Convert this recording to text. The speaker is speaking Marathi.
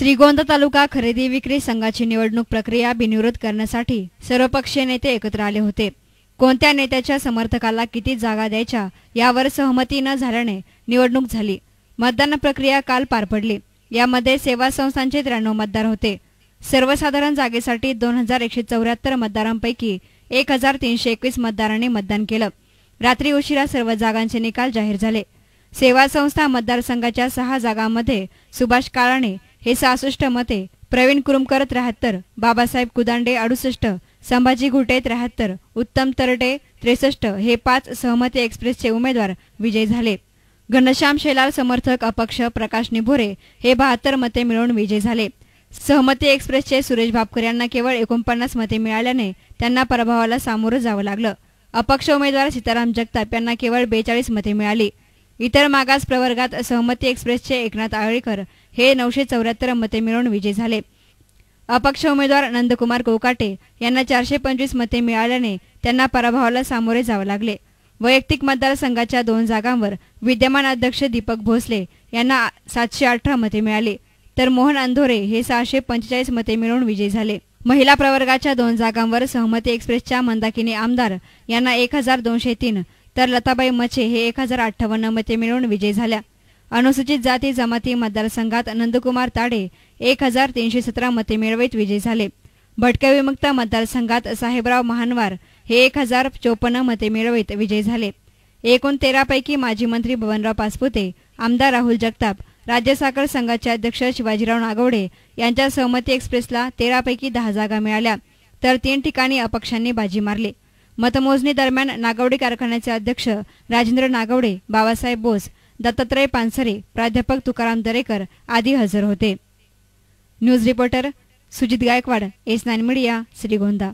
श्रीगोंदा तालुका खरेदी विक्री संघाची निवडणूक प्रक्रिया बिनविरोध करण्यासाठी सर्वपक्षीय नेते एकत्र आले होते। कोणत्या नेत्याच्या समर्थकाला किती जागा द्यायच्या यावर सहमती न झाल्याने निवडणूक झाली। मतदान प्रक्रिया काल पार पडली। यामध्ये सेवा संस्थांचे 93 मतदार होते। सर्वसाधारण जागेसाठी 2174 मतदारांपैकी 1321 मतदारांनी मतदान केलं। रात्री उशिरा सर्व जागांचे निकाल जाहीर झाले। सेवा संस्था मतदारसंघाच्या 6 जागांमध्ये सुभाष काळाणे हे 66 मते, प्रवीण कुरुमकर 73, बाबासाहेब कुदांडे 68, संभाजी घुटे 73, उत्तम तरटे 63 हे 5 सहमती एक्सप्रेसचे उमेदवार विजयी झाले। घनश्याम शेलार समर्थक अपक्ष प्रकाश निभोरे हे 72 मते मिळवून विजयी झाले। सहमती एक्सप्रेसचे सुरेश भापकर यांना केवळ 49 मते मिळाल्याने त्यांना पराभवाला सामोरं जावं लागलं। अपक्ष उमेदवार सीताराम जगताप यांना केवळ 42 मते मिळाली। इतर मागास प्रवर्गात सहमती एक्सप्रेसचे एकनाथ आळेकर हे 974 मते मिळवून विजयी झाले। अपक्ष उमेदवार नंदकुमार कोकाटे यांना 425 मते मिळाल्याने त्यांना पराभवाला सामोरे जावे लागले। वैयक्तिक मतदारसंघाच्या 2 जागांवर विद्यमान अध्यक्ष दीपक भोसले यांना 718 मते मिळाली, तर मोहन अंधोरे हे 645 मते मिळवून विजयी झाले। महिला प्रवर्गाच्या 2 जागांवर सहमती एक्सप्रेसच्या मंदाकिनी आमदार यांना 1203, तर लताबाई मचे हे 1058 मते मिळवून विजयी झाल्या। अनुसूचित जाती जमाती मतदारसंघात नंदकुमार ताडे 1317 मते मिळवित विजयी झाले। भटक्या विमुक्त मतदारसंघात साहेबराव महानवार हे 1054 मते मिळवित विजयी झाले। एकूण 13 पैकी माजी मंत्री बबनराव पाचपुते, आमदार राहुल जगताप, राज्य साखर संघाचे अध्यक्ष शिवाजीराव नागवडे यांच्या सहमती एक्सप्रेसला 13 पैकी 10 जागा मिळाल्या, तर 3 ठिकाणी अपक्षांनी बाजी मारली। मतमोजणी दरम्यान नागवडे कारखान्याचे अध्यक्ष राजेंद्र नागवडे, बाबासाहेब बोस, दत्तात्रय पानसरे, प्राध्यापक तुकाराम दरेकर आदी हजर होते। News reporter Sujit Gaikwad, S9 media, Shrigonda.